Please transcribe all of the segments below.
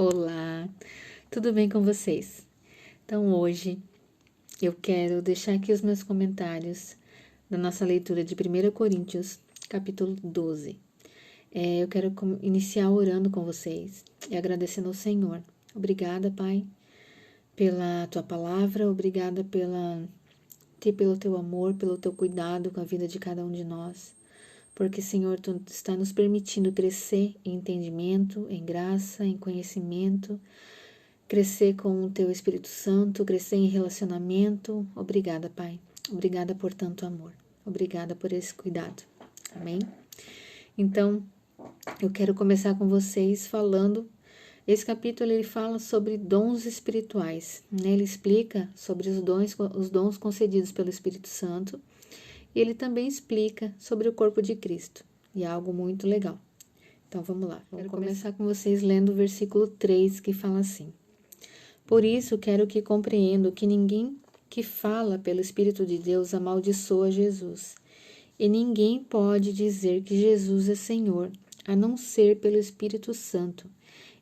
Olá, tudo bem com vocês? Então hoje eu quero deixar aqui os meus comentários da nossa leitura de 1 Coríntios, capítulo 12. Eu quero iniciar orando com vocês e agradecendo ao Senhor. Obrigada, Pai, pela Tua palavra, obrigada pelo Teu amor, pelo Teu cuidado com a vida de cada um de nós. Porque, Senhor, Tu está nos permitindo crescer em entendimento, em graça, em conhecimento, crescer com o Teu Espírito Santo, crescer em relacionamento. Obrigada, Pai. Obrigada por tanto amor. Obrigada por esse cuidado. Amém? Então, eu quero começar com vocês falando. Esse capítulo ele fala sobre dons espirituais. Né? Ele explica sobre os dons concedidos pelo Espírito Santo. E ele também explica sobre o corpo de Cristo. E é algo muito legal. Então, vamos lá. Vamos começar com vocês lendo o versículo 3, que fala assim: Por isso, quero que compreendam que ninguém que fala pelo Espírito de Deus amaldiçoa Jesus. E ninguém pode dizer que Jesus é Senhor, a não ser pelo Espírito Santo.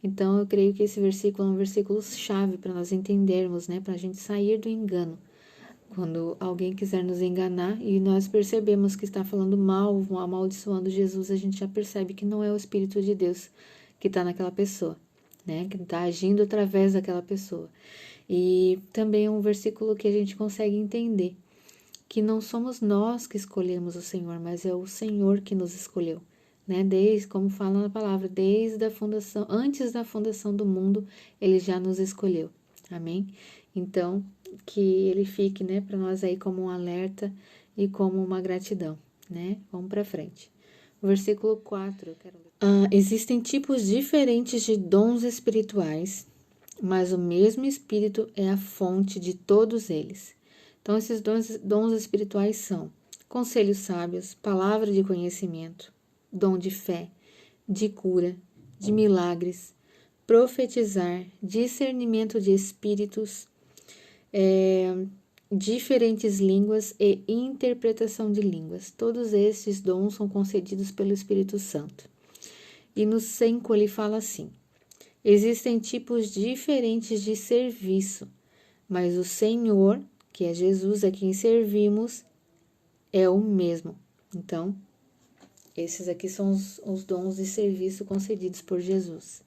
Então, eu creio que esse versículo é um versículo chave para nós entendermos, né? Para a gente sair do engano. Quando alguém quiser nos enganar e nós percebemos que está falando mal, amaldiçoando Jesus, a gente já percebe que não é o Espírito de Deus que está naquela pessoa, né? Que está agindo através daquela pessoa. E também é um versículo que a gente consegue entender que não somos nós que escolhemos o Senhor, mas é o Senhor que nos escolheu, né? Desde, como fala na palavra, desde a fundação, antes da fundação do mundo, Ele já nos escolheu. Amém? Então, que ele fique, né, para nós aí como um alerta e como uma gratidão, né? Vamos para frente. O versículo 4, eu quero ler. Existem tipos diferentes de dons espirituais, mas o mesmo Espírito é a fonte de todos eles. Então, esses dons espirituais são conselhos sábios, palavra de conhecimento, dom de fé, de cura, de milagres, profetizar, discernimento de espíritos, diferentes línguas e interpretação de línguas. Todos esses dons são concedidos pelo Espírito Santo. E no 5 ele fala assim: existem tipos diferentes de serviço, mas o Senhor, que é Jesus a quem servimos, é o mesmo. Então, esses aqui são os dons de serviço concedidos por Jesus.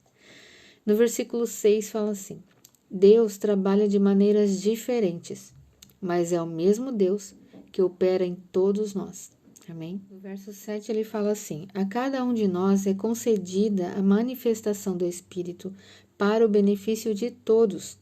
No versículo 6 fala assim: Deus trabalha de maneiras diferentes, mas é o mesmo Deus que opera em todos nós. Amém? No verso 7 ele fala assim: a cada um de nós é concedida a manifestação do Espírito para o benefício de todos.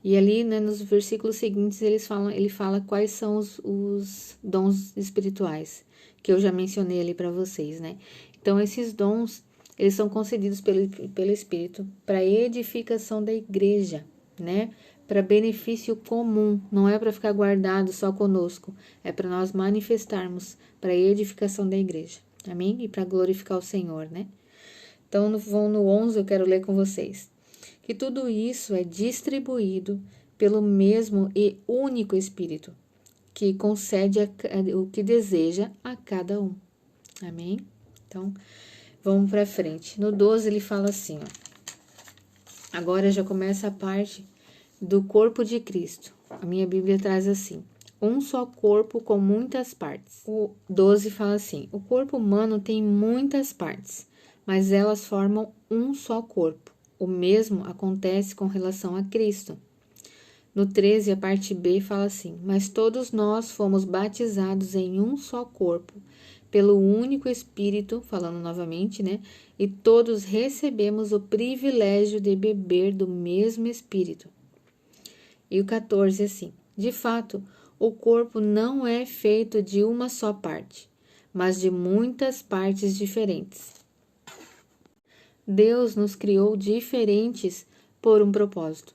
E ali, né, nos versículos seguintes, ele fala quais são os dons espirituais, que eu já mencionei ali para vocês, né? Então, esses dons, eles são concedidos pelo Espírito para edificação da igreja, né? Para benefício comum, não é para ficar guardado só conosco, é para nós manifestarmos para edificação da igreja, amém? E para glorificar o Senhor, né? Então, no 11 eu quero ler com vocês. Que tudo isso é distribuído pelo mesmo e único Espírito, que concede o que deseja a cada um. Amém? Então, vamos para frente. No 12 ele fala assim, ó. Agora já começa a parte do corpo de Cristo. A minha Bíblia traz assim: um só corpo com muitas partes. O 12 fala assim: o corpo humano tem muitas partes, mas elas formam um só corpo. O mesmo acontece com relação a Cristo. No 13, a parte B fala assim: mas todos nós fomos batizados em um só corpo, pelo único Espírito, falando novamente, né? E todos recebemos o privilégio de beber do mesmo Espírito. E o 14, assim: de fato, o corpo não é feito de uma só parte, mas de muitas partes diferentes. Deus nos criou diferentes por um propósito.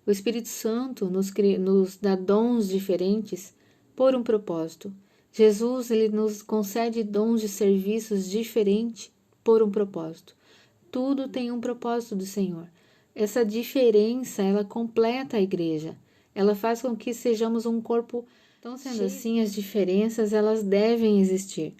O Espírito Santo nos dá dons diferentes por um propósito. Jesus, ele nos concede dons de serviços diferentes por um propósito. Tudo tem um propósito do Senhor. Essa diferença, ela completa a igreja. Ela faz com que sejamos um corpo. Então, sendo assim, as diferenças, elas devem existir.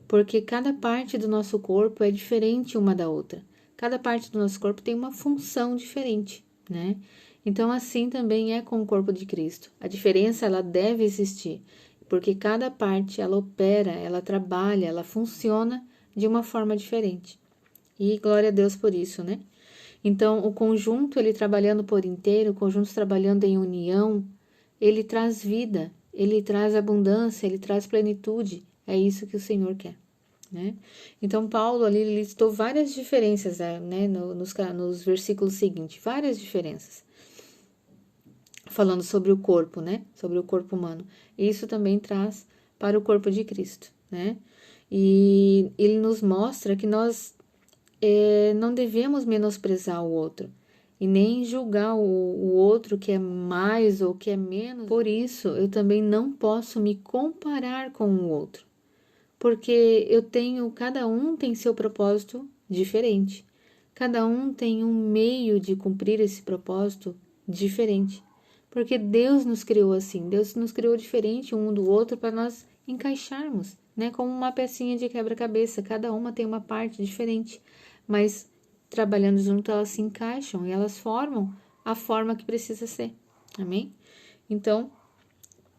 Porque cada parte do nosso corpo é diferente uma da outra. Cada parte do nosso corpo tem uma função diferente, né? Então, assim também é com o corpo de Cristo. A diferença, ela deve existir, porque cada parte, ela opera, ela trabalha, ela funciona de uma forma diferente. E glória a Deus por isso, né? Então, o conjunto, ele trabalhando por inteiro, o conjunto trabalhando em união, ele traz vida, ele traz abundância, ele traz plenitude. É isso que o Senhor quer, né? Então, Paulo ali listou várias diferenças, né, nos versículos seguintes, várias diferenças, falando sobre o corpo, né, sobre o corpo humano. E isso também traz para o corpo de Cristo, né? E ele nos mostra que nós não devemos menosprezar o outro e nem julgar o outro que é mais ou que é menos. Por isso, eu também não posso me comparar com o outro, porque cada um tem seu propósito diferente. Cada um tem um meio de cumprir esse propósito diferente. Porque Deus nos criou assim, Deus nos criou diferente um do outro para nós encaixarmos, né? Como uma pecinha de quebra-cabeça, cada uma tem uma parte diferente, mas trabalhando junto elas se encaixam e elas formam a forma que precisa ser, amém? Então,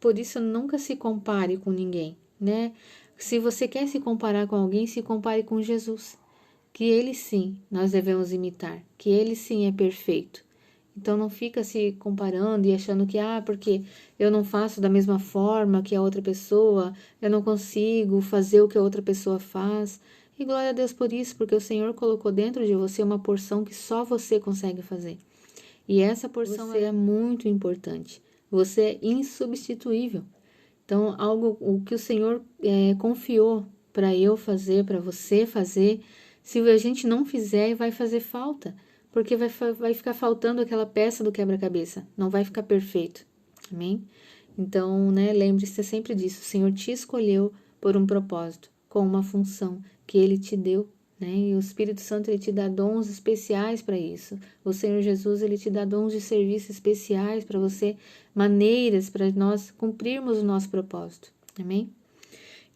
por isso nunca se compare com ninguém, né? Se você quer se comparar com alguém, se compare com Jesus, que ele sim nós devemos imitar, que ele sim é perfeito. Então não fica se comparando e achando que, porque eu não faço da mesma forma que a outra pessoa, eu não consigo fazer o que a outra pessoa faz. E glória a Deus por isso, porque o Senhor colocou dentro de você uma porção que só você consegue fazer. E essa porção é muito importante. Você é insubstituível. Então, o que o Senhor confiou para eu fazer, para você fazer, se a gente não fizer, vai fazer falta. Porque vai ficar faltando aquela peça do quebra-cabeça. Não vai ficar perfeito. Amém? Então, né, lembre-se sempre disso. O Senhor te escolheu por um propósito, com uma função que Ele te deu, né? E o Espírito Santo, Ele te dá dons especiais para isso. O Senhor Jesus, Ele te dá dons de serviço especiais para você, maneiras para nós cumprirmos o nosso propósito. Amém?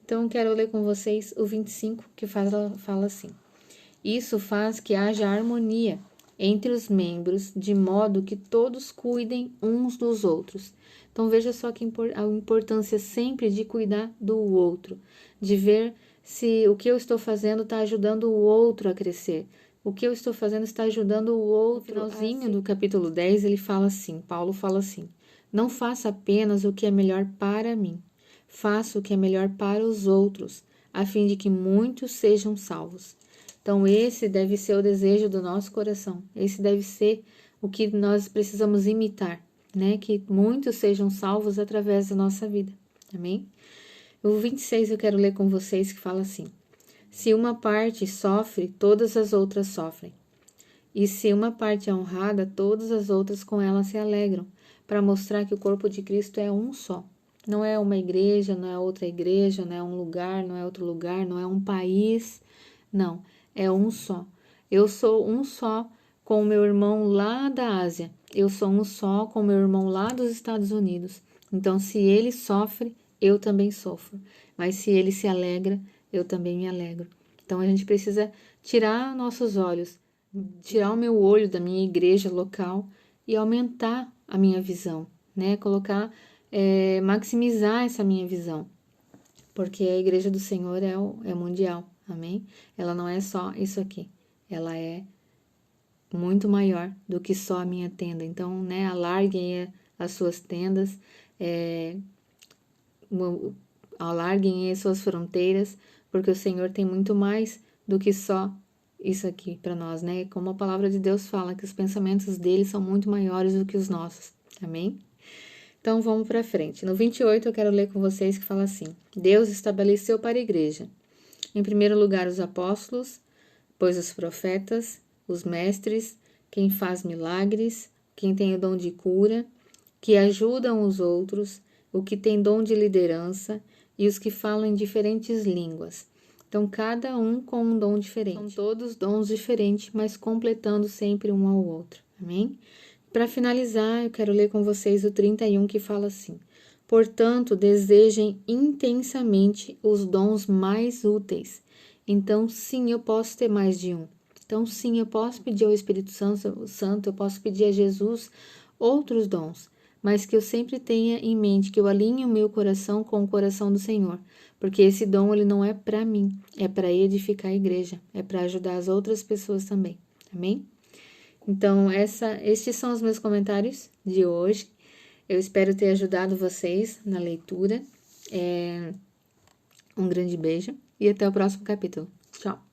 Então, quero ler com vocês o 25, que fala assim. Isso faz que haja harmonia entre os membros, de modo que todos cuidem uns dos outros. Então, veja só que a importância sempre de cuidar do outro, de ver se o que eu estou fazendo está ajudando o outro a crescer. O que eu estou fazendo está ajudando o outro. No finalzinho do capítulo 10, ele fala assim, Paulo fala assim, não faça apenas o que é melhor para mim, faça o que é melhor para os outros, a fim de que muitos sejam salvos. Então, esse deve ser o desejo do nosso coração. Esse deve ser o que nós precisamos imitar, né? Que muitos sejam salvos através da nossa vida. Amém? O 26 eu quero ler com vocês que fala assim. Se uma parte sofre, todas as outras sofrem. E se uma parte é honrada, todas as outras com ela se alegram, para mostrar que o corpo de Cristo é um só. Não é uma igreja, não é outra igreja, não é um lugar, não é outro lugar, não é um país. Não, é um só. Eu sou um só com o meu irmão lá da Ásia. Eu sou um só com o meu irmão lá dos Estados Unidos. Então, se ele sofre, eu também sofro. Mas se ele se alegra, eu também me alegro. Então, a gente precisa tirar nossos olhos, tirar o meu olho da minha igreja local e aumentar a minha visão, né? Maximizar essa minha visão. Porque a igreja do Senhor é mundial. Amém? Ela não é só isso aqui, ela é muito maior do que só a minha tenda. Então, né, alarguem as suas tendas, alarguem as suas fronteiras, porque o Senhor tem muito mais do que só isso aqui para nós, né? Como a palavra de Deus fala, que os pensamentos dele são muito maiores do que os nossos. Amém? Então, vamos para frente. No 28, eu quero ler com vocês que fala assim. Deus estabeleceu para a igreja em primeiro lugar, os apóstolos, depois os profetas, os mestres, quem faz milagres, quem tem o dom de cura, que ajudam os outros, o que tem dom de liderança e os que falam em diferentes línguas. Então, cada um com um dom diferente. São todos dons diferentes, mas completando sempre um ao outro. Amém? Para finalizar, eu quero ler com vocês o 31 que fala assim. Portanto, desejem intensamente os dons mais úteis. Então, sim, eu posso ter mais de um. Então, sim, eu posso pedir ao Espírito Santo, eu posso pedir a Jesus outros dons, mas que eu sempre tenha em mente que eu alinhe o meu coração com o coração do Senhor, porque esse dom ele não é para mim, é para edificar a igreja, é para ajudar as outras pessoas também. Amém? Então, estes são os meus comentários de hoje. Eu espero ter ajudado vocês na leitura. Um grande beijo e até o próximo capítulo. Tchau!